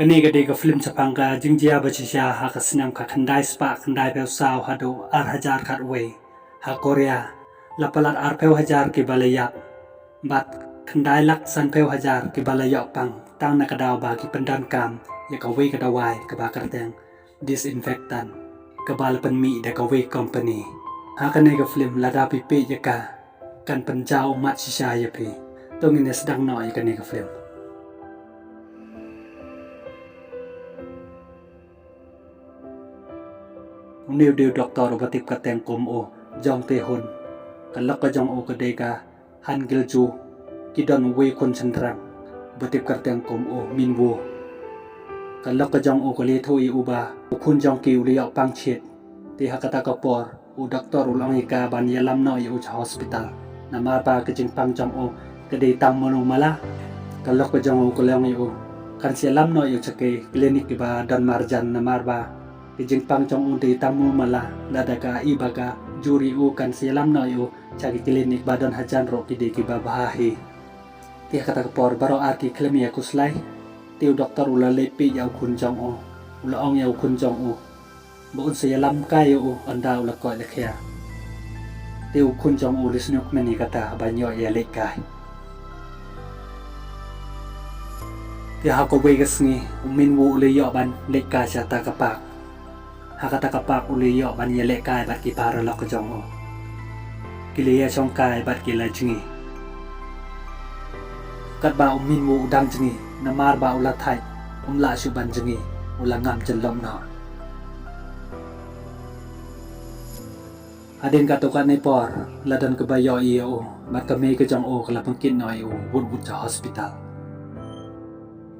Kani gede ka film sapangka jingjia bachisha ha kasinam ka khandai spa khandai peu saw hado 8,000 khat we ha Korea lapalat ar peu hajar ki balaya bat khandai lak san peu hajar ki balaya pang tang na kadaw ba ki pendan kam ya ka we kadawai ka ba karteng disinfectant ka bal pen mi da ka we company ha kani ka film lada pipi ya ka kan penjau mat shisha ya pi tongin sedang noi kani ka film New Deal Doctor Obatip Kateng Kom O Jong Te Hun Kalak ka Jong O Kadeka Han Gil Ju Kidon Wei Kun Chandrang Obatip Kateng Kom O Min Wo Kalak ka Jong O Kali Thui Uba Ukun Jong Ki Uliak Pang Chit Ti Hakata Kapor U Doctor Ulang Ika Ban Yalam No Yu Hospital Nama Pa Kajing Pang Jong O Kadei Tang Manu Mala Kalak ka Jong O Kulang Yu Kan Sialam No Yu Chake Klinik Iba Don Marjan Namar Ba Kijing pang chong unti tamu mala dadaka ibaga juri u kan silam no yu chagi klinik badon hajan ro kidi ki babahi tia kata kapor baro arki klemia kuslai tiu doktor ula lepi yau kun jong o ula ong yau kun jong o bon silam kai u anda ula ko lekhia tiu kun jong o lisnyuk meni kata banyo ya lekai tia hakobe gasngi umin wu le yo ban lekka chata kapak Hakata kapak uliyo ban yele kai bat ki para lok jong o Kiliya chong kai bat ki la jingi Kat ba min wu dang jingi Namar ba ula thai la shu ban jingi Ula ngam jen lom no Adin katukan ni por Ladan ke bayo iyo Bat kami ke jong o Kala pengkin no iyo Wud sa hospital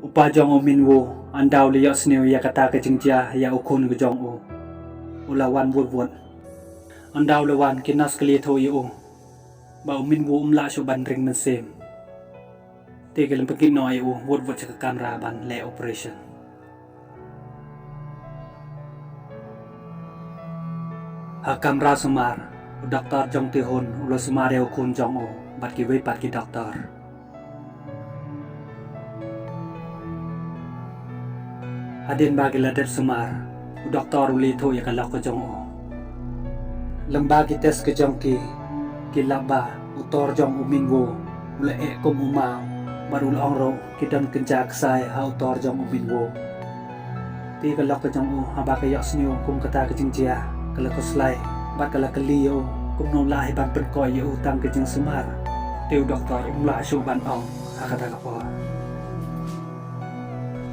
Upa jong o min wu Andaw liyo sniw ya kata ke jingjia Ya ukun ke jong o Ulawan wud Andaw lawan kinas kali tho iyo Ba min wu la shu ban ring men sem Tegelem pengkin no iyo wud sa kamera ban le operation Ha kamera sumar Doktor Jong Te Hun Ulo sumar ya ukun jong o Bat ki we pat ki doktor Adin bagi ladat sumar Doktor uli tho ya kalak ke jong o Lembagi tes ke jong ki Kilaba utor jong uminwo Ula kom umang Baru ula ongro Kidan kenjak say ha utor jong uminwo Ti kalak ke jong o Haba kayak senyo kum kata ke jingjia Kalak ke selai Bat kalak ke liyo Kum no lahi ban penkoy ya utang ke jing sumar Tiu doktor umla syu ban ong Hakata kapor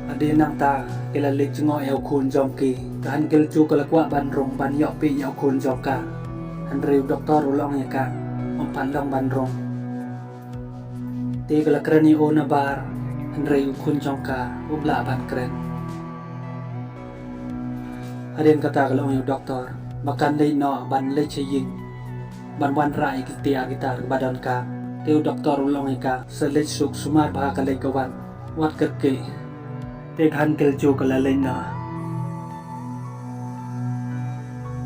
Adi nang ta kila lik jengo yau kun jong ki Kahan kil cu kalakwa ban rong ban yok pi yau kun jong ka Han riu doktor ulong ya ka Umpan long ban rong Ti kalak kreni o na bar Han riu kun jong ka Ubla ban kren Adin kata kalong yau doktor Bakan lay no ban lay chaying Ban wan rai kitia gitar badan ka Tiu doktor ulong ya ka Sa lay suk sumar baha kalay kawan Wat kerki Tek han kel jo kalalay na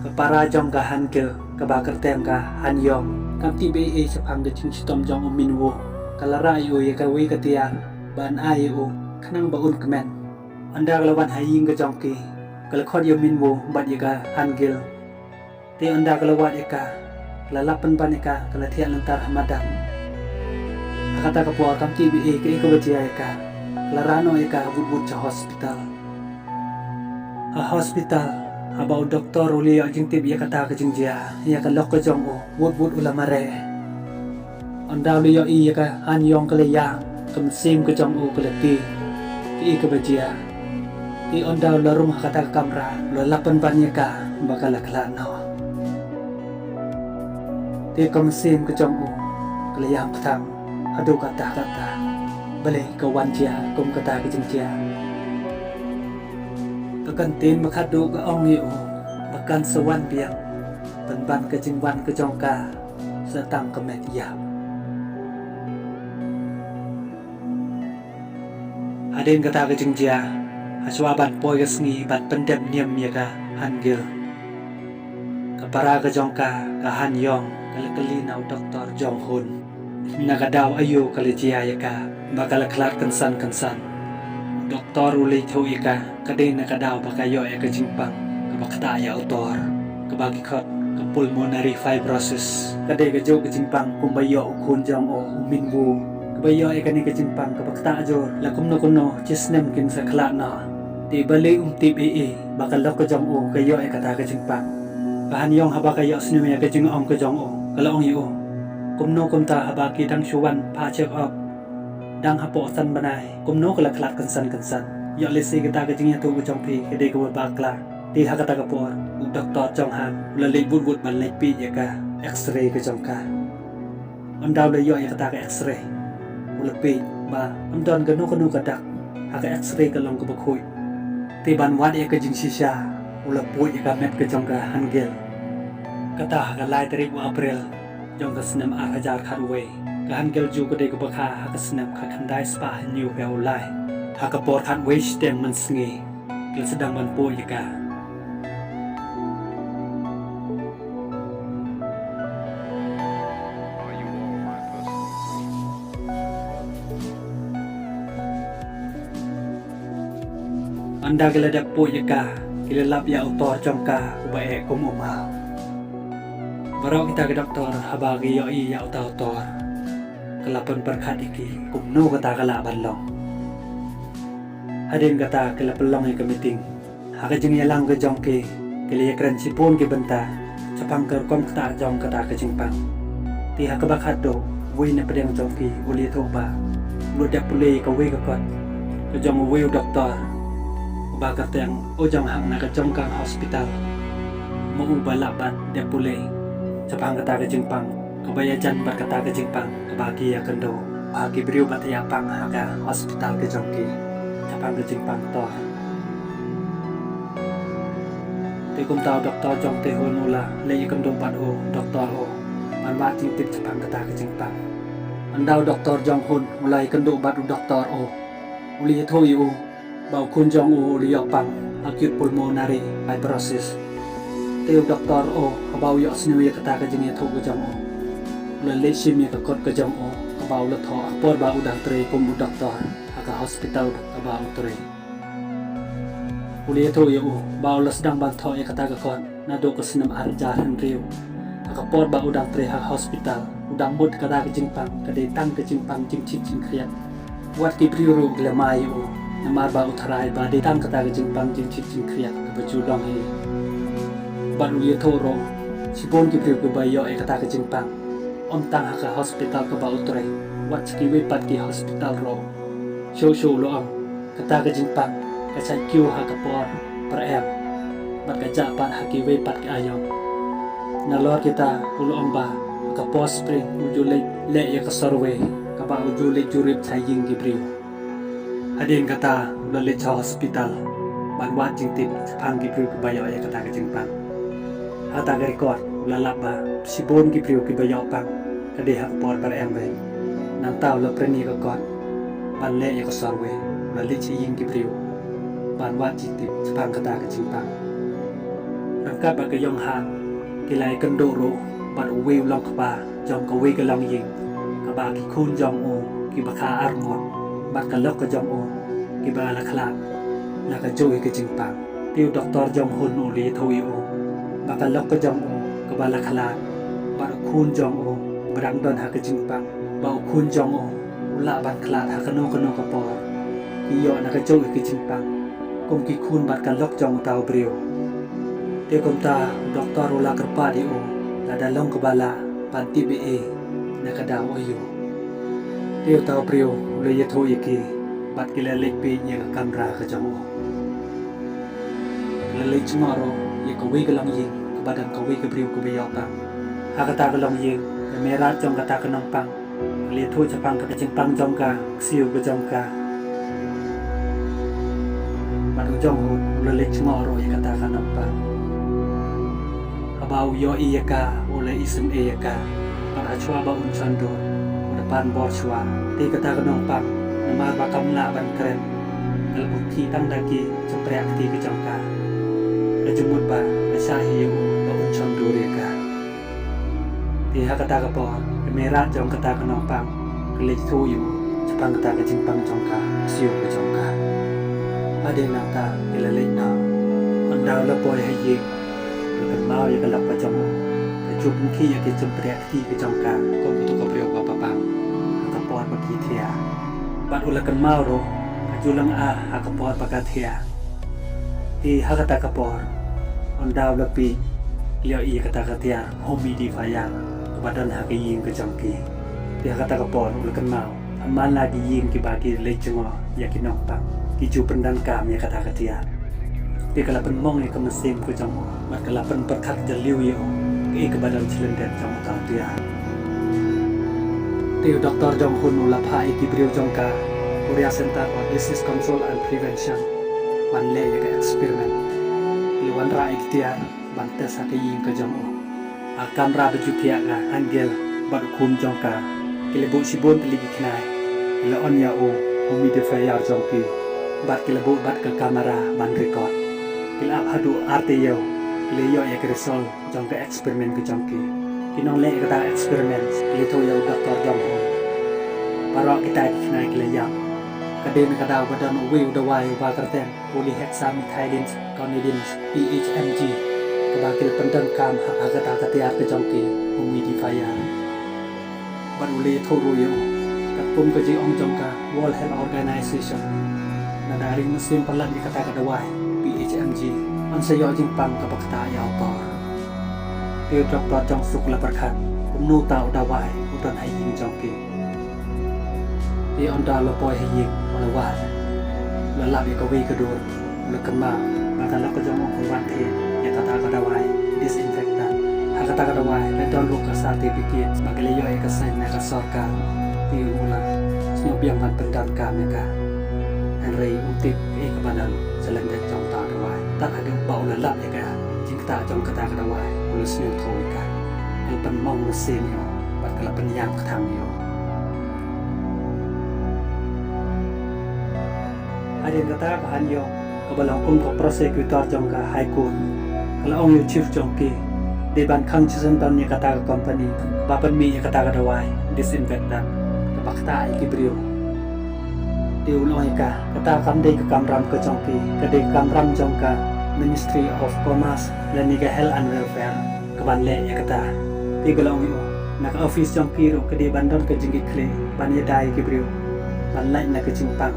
Kapara jong ka han kel Kabakar tem ka han yong Kam ti be e sapang ka ching sitom jong umin wo Kalara yu ya ka we katiar Ban ay yu Kanang baun kemen Anda kalawan haying ka jong ki Kalakot yu min wo Bat ya ka han kel Ti anda kalawat ya ka Kalalapan ban ya ka Kalatian lantar hamadang Akata kapua kam ti be e ka ikaw bajia ya ka Larano ika wud sa hospital. Ha hospital, habaw doktor uli yung jing tib ya kata ka jing jia, ya ka lok ka jong o, wud ulamare. Andaw liyo iya ka hanyong kalaya, kamsim ka jong o kalati, ki ika ba jia. Ki andaw larum hakata ka kamera, lalapan ba niya ka, baka laklano. Ti kamsim ka jong o, kalaya patang, hadu kata. Balay kawan dia kum kata ke jingjia Kakantin makado ka ong iyo Bakan sawan biang Banban ke jingwan ke jongka Setang ke media Adin kata ke jingjia Haswaban poy kesngi bat pendem niem ya ka hangil Kapara ke jongka ka han yong Kalakali naw doktor Jong Hun Nakadaw ayo kalijia ya ka Bakal kelar kensan Doktor uli tho ika kadin na kadaw bakayo e kajimpang kabakta ya autor kabagikot ka pulmonary fibrosis kade gajo kajimpang kumbayo ukun jang o uminbu kabayo e kani kajimpang kabakta jo lakum no kuno chisnem kin sa khla na ti bali tip e bakalok ka jang o kayo e kata kajimpang bahan yong haba kayo snu ya kajing ong ka jang o kalaong yo kumno kumta haba ki dang shuwan pa check up dang hapo san banai kumno kala klat kansan ya lesi kita kajing ya tu jong pi kede ko bakla ti hakata ka por doktor jong han la le but ban le pi ya ka x-ray ka jong ka andaw le yo ya kata ka x-ray ula pi ba amdon ka no ka dak haka x-ray ka long ka bakhoy ti ban wat ya ka jing shisha ula pu ya ka met ka jong ka hangel kata ka lai tarik wa april jong ka snam a hajar kharwe Hangel ju ko de ko baka hakasnap ka khandai spa new bel lai hakapor khat wish tem man sngi kil sedang man po yaka anda gelada po yaka kilalap ya autor jongka ubae kum umau barok kita ke doktor habagi yo i ya autor kalapan perkat iki kumno kata kala balong hadin kata kala pelong e kamiting haka jeng yalang ke jongke kali ekran sipon ke benta capang ke kom kata jong kata ke jingpang ti haka bakat do wei na pedang jongki uli thoba lu dak pule ka wei ka kot ke jong wei doktor ba ka teng o jong hang na ka jong kang hospital mo ubalaban dak pule capang kata ke jingpang kebayajan berkata ke Jepang kebagi ya kendo bagi beriu bataya pang haka hospital ke jongki capang ke Jepang toh tekum tau doktor jong tehun ula le kendo pat o doktor o man ba ting tip capang kata ke Jepang andau doktor jong hun mulai kendo bat doktor o uli thoi o bau kun jong o uli pang acute pulmonary fibrosis teu doktor o bau yo snu ya kata ke jeng ya tho ke jong o le sim ya kot ke jong o kabau le tho por ba udang tre kum doktor aka hospital kabau tre uli tho ya o bau le sedang ban tho ya kata ke kot na do ke senam arjar han riu aka por ba udang tre ha hospital udang mut kata ke jingpang kade tang ke jingpang jing chit jing kriat wat ki priuru glamai o namar ba utharai ba de tang kata ke jingpang jing chit jing kriat ke baju dong he ba uli tho ro sipon ki priu ke bayo e kata ke jingpang om tang haka hospital ke bau tre wat ki we pat ki hospital ro show lo am kata ke jingpang ka chai kyu haka por per em bat ka ja pat haki we pat ki ayong na lor kita ulo amba ka post spring ujule le ya ka sorwe ka ba ujule jurip chai ying ki brio hadin kata lo le cha hospital ban wat jing tip phang ki brio ke bayo ya kata ke jingpang hata ga record lalaba sibon ki brio ki bayo pang kade hak por par em ve nang taw lo preni ka kot ban le ya ka sorwe la le chi ying ki brio ban wat chi tip chapang kata ka jingpang rangkap ba ka yong han ki lai kan do ro ban we long ka ba jong ka we ka long ying ka ba ki khun jong o ki ba kha ar ngot bat ka lok ka jong o ki ba la khla la ka joy ka jingpang tiu doktor jong hun o li thoi o ba ka lok ka jong o ka ba la khla ba khun jong o barang don hak jingpang bau kun jong o ula ban klat hak no ka por iyo na ka joy ki jingpang kum ki kun bat kan lok jong tau brio te kum ta doktor ula kerpa di o la dalong ka bala pan tbe na ka daw ayo te tau brio ula ye tho iki bat ki la lek pe ye ka kamera ka jong o la lek chmaro ye ka we ka lang yin ka badan ka we ka brio ku be yo ta hakata ka lang yin kamera jong kata kenong pang li thu chapang ka jingpang jong ka siu ka jong ka baru jong hu le le chmoro ya kata kenong pang abau yo i ya ka ole isem e ya ka para chwa ba un chando depan bor chwa ti kata kenong pang namar ba kam la ban kren al uki tang daki cheprak ti ka jong ka kejumut ba sa hiu ba un chando ya ka ti hakata ka por kamera jong kata kenong pang klik thu yu chapang kata ke jingpang jong ka siu ke jong ka ada nata ilalena anda la boy hayi kan mau ya kalap pa jong ka chup khi ya ke chempre thi ke jong ka ko tu ko priyo pa pang ka por pa ki thia ban ula kan mau ro ka julang ha ka por pa ka thia ti ha ka ta ka por anda la pi leo i ka ta ka thia humidifier ka badan ha ke yin ke jong ki ti ha ka ta ka por ula kan mau aman la di yin ki ba ki le chungo ya ki nok pa ki chu pendan kam ya ka ta ka thia Dia kalau penmong ni kemesim ke jam, mat kalau penperkat jeliu yo, ke badan silindet jam utang dia. Tiu Dr. Jong Hun ulap hai ki beliau jongka Korea Center for Disease Control and Prevention, ban le ya ke eksperimen. Liwan ra ikhtiar ban tes ha ke yin ke jam o. Kamera baju pia ka angel ban kun jongka. Kelebu sibon teligi kinai. Ila on ya o humidifier jongki. Bat kelebu bat ke kamera ban record. Kila hadu arte yo kila yo ya krisol jong ke eksperimen ke jong ki kinong le kata eksperimen kila to yo Dr. Jong Hun parok kita kina kila yang kadang kata badan uwi udawai uba kerten polyhexamethylene conidine PHMG kebakil pendan kam hak kata ketiar ke jong ki humidifier baru le to yo kat pum ke ji ong jong ka World Health Organization nadari musim pelan di kata kadawai PHMG an sayo jing pang ka bakta ya tor Tiu Dr. Jong Suk la perkat kumnu ta udawai udan hai yin jong ki Ti on da lo boy hai yin la wat la lab ya ka wi ka dur la kema maka la ka jong ong wan the ya kata ka dawai disinfectant ha kata ka dawai la don lu ka certificate sebagai le yo ya ka sign na ka sorka ti ula snyo biang man pendan ka me ka an rei utip e ka badan selendet jong ta dawai tak ada bau lelap ya ka jing ta jong kata ka dawai ula snyo thoi ka al pan mong mesin yo bat kala pen yang ka thang yo ada kata bahan yo ka balang ko prosecutor jong ka high court kalau ong yo chief jong ki de ban khang chisen ban ya kata ka company ba pan mi ya kata ka dawai disinfectant ka bakta ai ki brio Tiu noi ka kata kam dei ka kamram ka jongki ka dei kamram jongka Ministry of Commerce dan ni ka Health and Welfare ka ban le ya kata ti galong yo nak office jongki ro ka dei bandon ka jingit kle ban ya dai ki brio ban lai na ka jingpang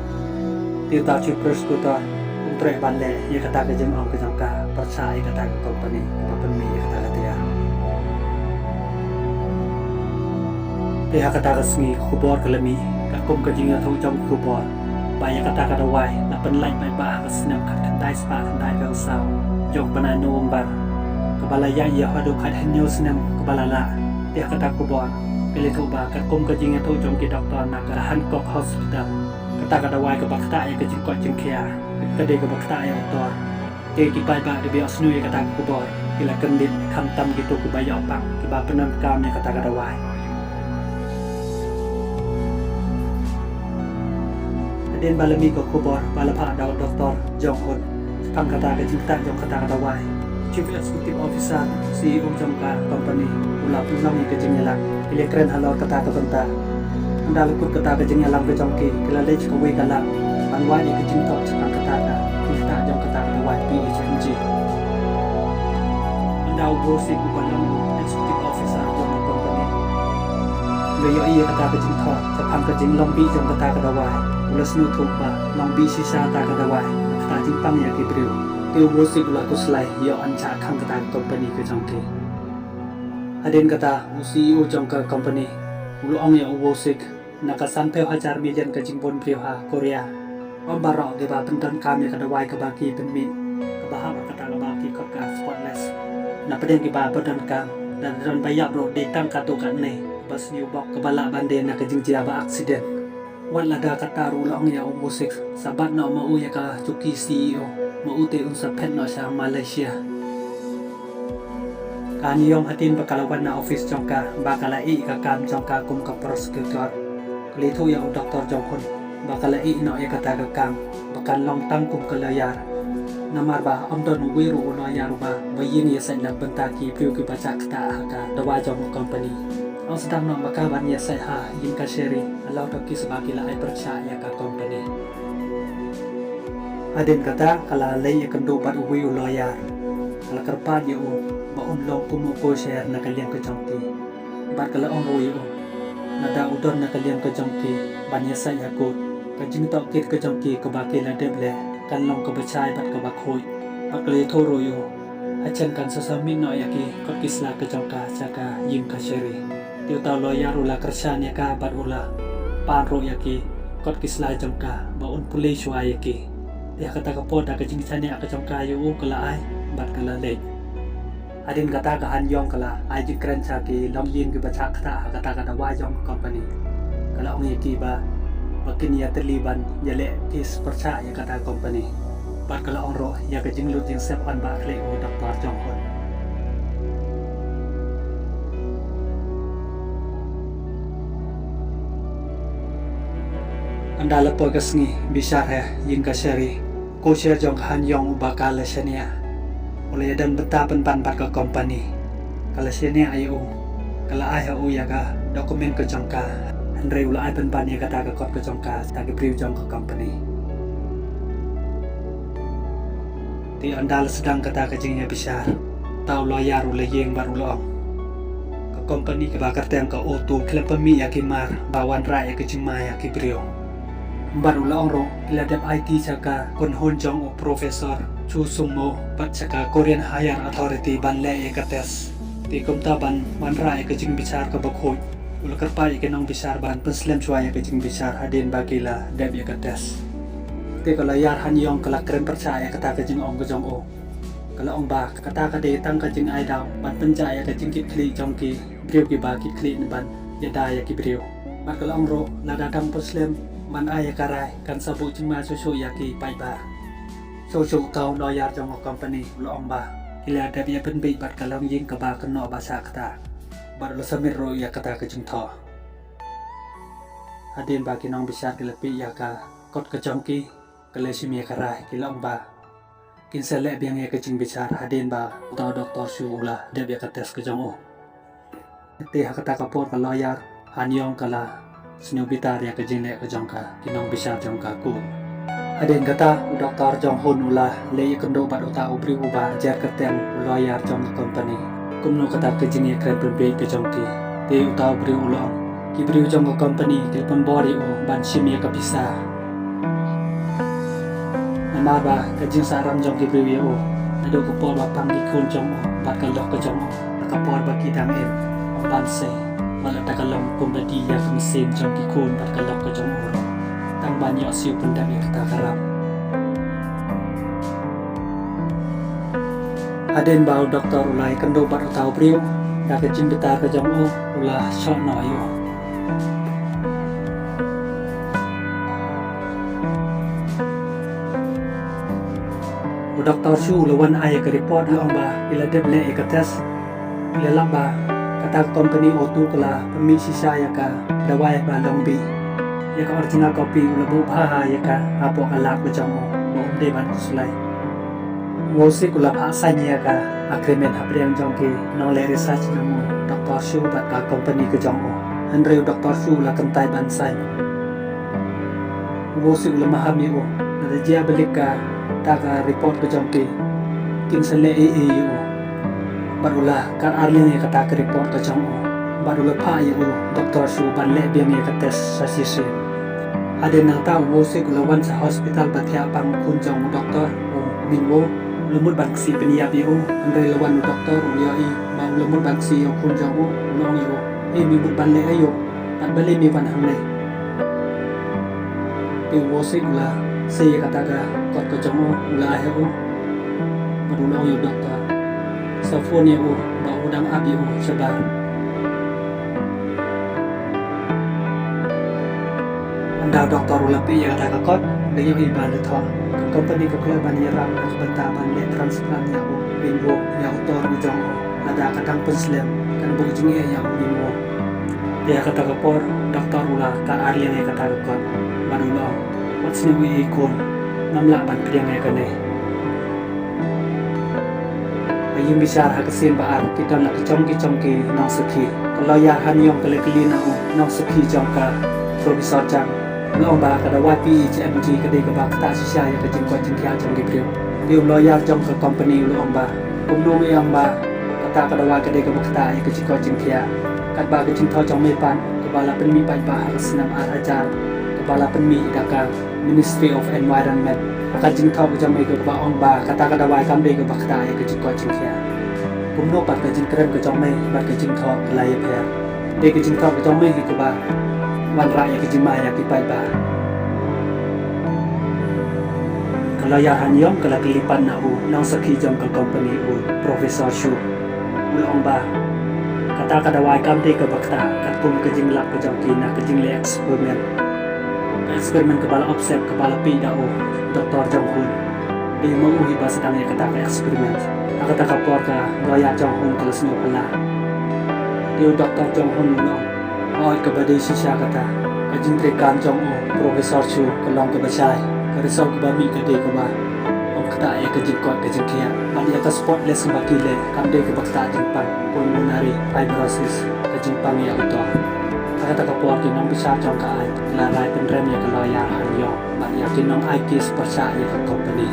Tiu ta chi prosecutor untre ban le ya kata ka jing ong ka jongka percaya kata ka company ka pan mi ya kata ka dia Ti ha kata ka sngi khubor ka lami kum ka jinga thau jong ku bor ba ya kata ka dawai na pen lai bai ba ka snam khat kan dai spa kan dai ka sau jong pana November ka bala ya ya hadu khat hanyo snam ka bala la ya kata ku bor pele thau ba ka kum ka jinga thau jong ki doctor na ka Hancock Hospital kata ka dawai ka bakta ya ka jing ko jing khia ka de ka bakta ya tor te ki bai ba de bi asnu ya kata ku bor kila kendit kham tam gitu ku bai ya pak ki ba penan kam ya kata ka dawai Den balami ko kubor balapa daw Dr. Jong Hun kam kata ka jingta jong kata ka dawai Chief Executive Officer CEO jong ka company ula punam ka jingyalang ilekren halor kata ka banta anda lukut kata ka jingyalang ka jong ki kilalej ka we kala panwai ni ka jingtok sa kata ka kita jong kata ka dawai PHMG anda ubo si ku balang Executive Officer jong ka company Layo iya kata ka jingtok sa pam ka jinglong bi jong kata ka dawai ulas nu thupa long bi sisa ta ka dawai kata jing pam ya ki brio tiu bosik la ko slai yo an cha khang kata company ke jong ke aden kata CEO jong ka company ulu ong ya bosik naka sampe hajar million ka jing bon brio ha Korea om barok de ba penton kam ya ka dawai ka baki pen mi ka bahama kata ka baki ka ka spotless na peden ki ba penton kam dan ron bayak ro de tang ka to ka ne bas new box ka bala bande na ka jing jia ba accident Wan lada kata rulong ya musik sabat na mau ya ka cuki CEO mau te unsa pen no sa Malaysia kaniyong hatin bakalawan na office jongka bakalai ka kam jongka kum ka prosecutor kalito ya Dr. Jong Hun bakalai no ya kata ka kam bakan long tang kum ka layar namar ba amdon wiru no ya ruba bayin ya sa na bentaki piu ki baca kata ka dawa jong company Ang sedang nak makaban ya saya ha yin ka sharing alau tak ki sebagai la ai percaya ka company Adin kata kala lay kendo bat uwi uloyar. Kala kerpat yo baon long kumuko share na kalian ke jongki. Bat kala ong yo nada udon na kalian ke jongki banya sa yakut. Kajing tok kit ke jongki ke bakil na deble kan long ke bacai bat ke bakhoi. Bat kala thoro yo acan kan sesami no yaki kot kisla ke jongka caka yim ka sheri. Tiu tau loyar ula kersan yaka bat ula pan ro yaki kot kisla jongka baon pulei shwa yaki. Dia kata kapot dah kecing sana ke jongka yo kala ai bat kala lek. Adin kata ke han yong kala ai ji kren caki long yin ke baca kata wa yong company. Kala ong yaki ba makin ya terliban yale kis percaya kata company. Bat kala ong ro ya kecing lut yang sep an ba klek o Dr. Jong Hon. Anda lepo kesngi bisar yin ka sheri ko share jong han yong bakal shania oleh dan betapan pan ke company kala shania ayu kala ai hu ya ka dokumen ke jongka andre ula ai pan ya kata ke kot ke jongka ta ke priu jong ke company ti anda sedang kata ke jingnya bisar tau loyar ula yeng baru lo ke company ke bakar tang ke otu klem pemi ya kimar bawan ra ya ke jingma ya ke priu baru la oro ila dep IT saka kon hon jong o professor chu summo pat saka Korean Higher Authority ban le ekates ti komta ban ra ke jing bicar ke bakhoi ula kerpa ke nong bicar ban penslem chwa ke jing bicar hadin bagila dep ekates ti kala yar han yong kala kren percaya kata ke jing ong ke jong o kala ong ba kata ka de tang ke jing ai daw ban penjaya ke jing kit kli jong ki briu ki ba kit kli ban ya da ya ki briu bat kala ong ro la datang penslem man ai karai kan sabu cuma susu yaki pai ba susu kau loyar jong company long ba ila ada dia penbei bat kalong ying ke ba keno bahasa kata bat lo samir ro ya kata ke jing tho adin ba kinong bisa kilepi ya ka kot ke jongki kele simi karai kilong ba kin sele biang ya ke jing bicar adin ba tau doktor su ula dia ya tes ke jong o ti kata kapor ka loyar hanyong kala Senyo bitar ya ke jing le ke jongka kinong bisa jongka ku adin kata Dr. Jong Hon ula le kendo bat uta ubri uba jar keteng loyar jong company kumno kata ke jing ya kren penbe ke jongki te uta ubri ulo ki bri jong company ke pembori u ban sim ya ke bisa nama ba ke jing saram jong ki bri u ado ko por ba pang di kun jong bat ka lok ke jong ka por ba ki dang em ban se malah tak kalong komedi ya mesin jong kikun tak kalong ke jong uro tang banyak siu pendam yang kita karam aden bau doktor ulai kendo bat utau priu dak ke jing betar ke jong u ulah shot no ayo doktor su lawan ai ke report long ba ila deble ekates ila lamba kata company otu kala pemi sisa ya ka dawai ba longbi ya ka original copy ula bu bha ya ka apo kala ko jamo mo de ban kuslai ngosi kula pha sanya ka agreement apriang jongki nong le research namo doktor shu ba ka company ke jamo andre doktor shu la kentai ban sai ngosi ula mahami o na dia balik ka ta ka report ke jongki kin sele eu barulah kan arlian ya kata ke report ke jong barulah pa ya doktor su ban le biang ya tes sasisi ada nang ta wo se kulawan sa hospital batia pang kun jong doktor minwo lumut bang si peniap yo andre lawan doktor yo i bang lumut bang si yo kun jong long yo mi but ban le ayo at bale mi ban hang le ti wo se kula se ya kata ka kot ke jong ula yo barulah yo doktor Safon ya bau udang api sebar. Anda doktor ulapi ya kata kakot dengan ibadah thon. Company ke keluar yaram dan kebentaban le transplant ya bingo ya utor ujong ada kadang penslem kan bujing ya bingo. Dia kata kapor doktor ula ka arlian ya kata kakot baru lo what's new ikon namla ban priang ya kane. Ayun bisar hakasin baar kita nak kecong-kecongki nong seki kalau ya han yong kele-kele na nong seki jong ka profesor jang Long ba kada wa PHMG kada ka ba kata sisya ya ka jing kwa jing kya jang gibriu dia lawyer jong ka company long ba kumno me yang ba kata kada wa kada ka ba kata ya ka jing kwa jing kya kat ba ka jing tho jong me pan ka ba la pen mi pai ba senam ajar ka ba la pen mi daka Ministry of Environment ka jing tho ka jong me ka ba ong ba kata kada wa kam de ka ba kata ya ka jing kwa jing kya kumno pat ka jing krem ka jong me ba ka jing tho lai pher de ka jing tho ka jong me ka baวันรายกิจมาอยากไปบ้าkalau ya hanyong kalau kelipan na nang sakhi jom ka company professor shu ulong ba kata kada wai kam te ka bakta kat kum ka jing lak ka jom ki na ka jing le experiment ka bala offset ka bala pi da dr jong hun di mo hi ba sedang ya kata ka experiment kata ka por ka loya jong hun ka lesno pala di dr jong hun no oi ka bade shisha kata ka jing tre kan jong professor shu ka long ka bachai ka result ka ba mi ka de ka ba om kata ya ka jing ko ka jing kia man ya ka spotless ba ki le kam de ka bakta jing pan pulmonary fibrosis ka jing pang ya uto kata ka por ki nong bisa jong ka ai la lai pen rem ya ka loya han yo man ya ki nong IKS percaya ya ka company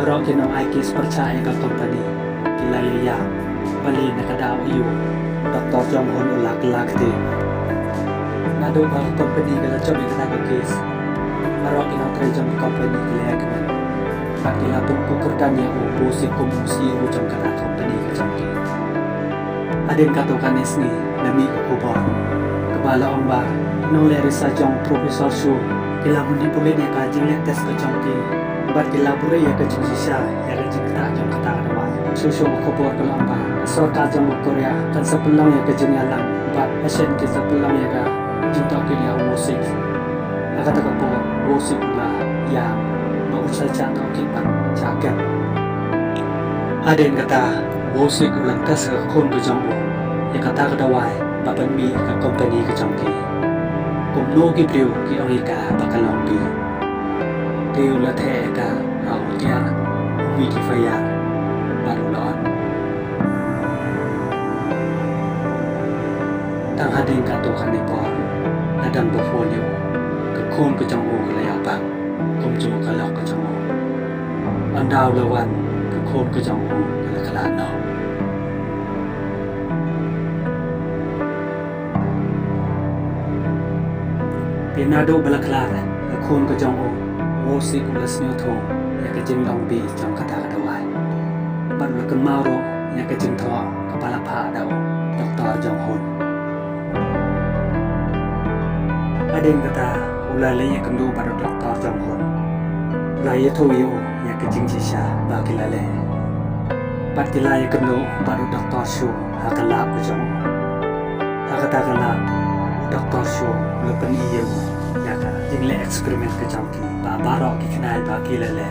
ro ki nong IKS percaya ya ka company ki la ya bali na ka daw yu Dr. Jong Hun ulak lakti nado ba company kala job ika na case aro ina try jong company kala kan pakila pun ko kerdan ya bosi komusi jong kala company ka jong ki adin ka to kanis ni nami ko ba kabala ong ba no le research jong professor shu kila mun pule ne ka jing le test ka jong ki bat kila pure ya ka jing sisa ya ka jing ta jong kata ka ba shu ko bor ka long ba so ka jong Korea kan sa pulang ya ka jing ya lang bat asian ki sa pulang ya ka cinta kini aku musik, agak tak apa musik lah yang mau saya cinta kita jaga. Ada yang kata musik ulang tes kon kejambu, yang kata kedawai bapak mi ke company kejamki, kumno kipriu ki Amerika bakal lombi, dia ulah teh ka awal dia umi kifaya baru lawan. Tang ada yang kata kan nepor. Nadang portfolio ke kon ke jang o le ya bang kom jo ka lok ke jang o an daw le wan ke kon ke jang o le kala no pinado bala kala ke kon ke jang o wo si ku le snyo tho ya ke jing dong bi jang kata ka dawai ban le kan maro ya ke jing tho ka bala pha daw Dr. Jong Hun ada yang kata ulai yang kendu pada Dr. Jong Hun ulai itu yo yang kecing sisa bagi lale pat kila yang kendu pada Dr. Shu hakala ku jong hakata kala Dr. Shu lepen iyo ya ka jingle eksperimen ke jangki ba baro ki kenai bagi lale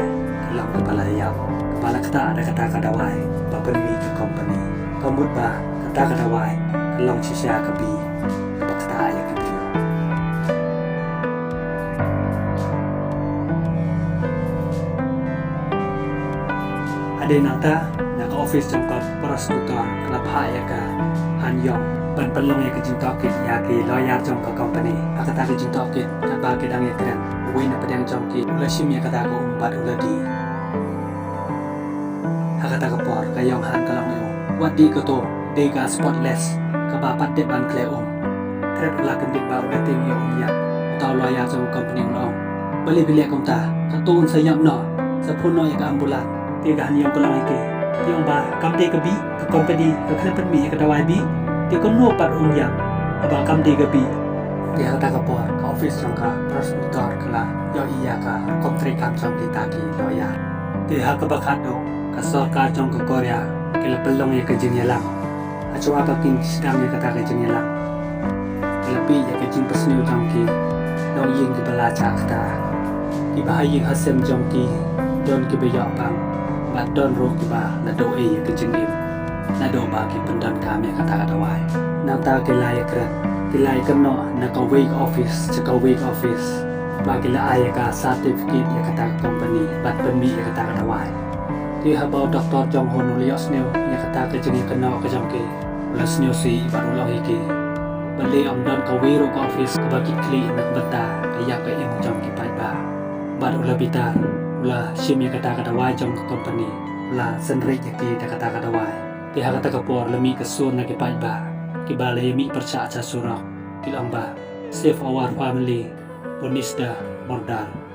kilang kepala ya kepala kata ada kata kadawai ba permi ke company kambut ba kata kadawai kelong sisa ke bi kata ya ke ada nata nak office jangka prosecutor kelap ya ka hanyong penpelong ya ke jingtokit ya ke lawyer jangka company akata ke jingtokit kata ke dang ya keren win apa yang jangki ula sim ya kata ko umpat ula di akata ke por kayong han kalong yo wat di ko to de ga spotless ka ba pat de ban kle thret ula kan dik ba ula ting yo ya taw lawyer jangka company long bali bile kom ta ka tun sayap no sa phun no ya ka ambulan tiga hanya yang kelang ke tiang ba kam te ke bi ke company ke kena mi ke dawai bi ti kom no pat um yang aba kam te ke bi dia kata ke por ke office jangka prosecutor kala yo iya ka kontri kam jang kita ki loya ti ha ke bakat do ke sarkar jang ke Korea ke la pelong ya ke jenyalang acu apa king sedang ya kata ke jenyalang lebih ya ke jing pesniu jang ki dong ying ke belajar kata ki bahaying hasem jang ki don ke beyak bang bat don ro ki ba na do e ke jingim na do ba ki pendan kami kata kata wai na ta ke lai kran ki lai kan no na ka week office cha ka week office ba ki la ai ka certificate ya kata company bat permi ya kata kata wai ti ha ba Dr. Jong Hun li osneu ya kata ke jingi kan no ka jam ke plus new si baru lo ki Bali ang dan kawiro ka office kabagit kli nagbanta kaya ka imo jam kipay ba. Bar ula bitar ula simya kata kadaway jam ka company ula senri yaki kata kadaway. Tiha kata kapor lami kasun na kipay ba. Kibala yami perca aca surak kilang ba. Save our family. Bonisda Mordar.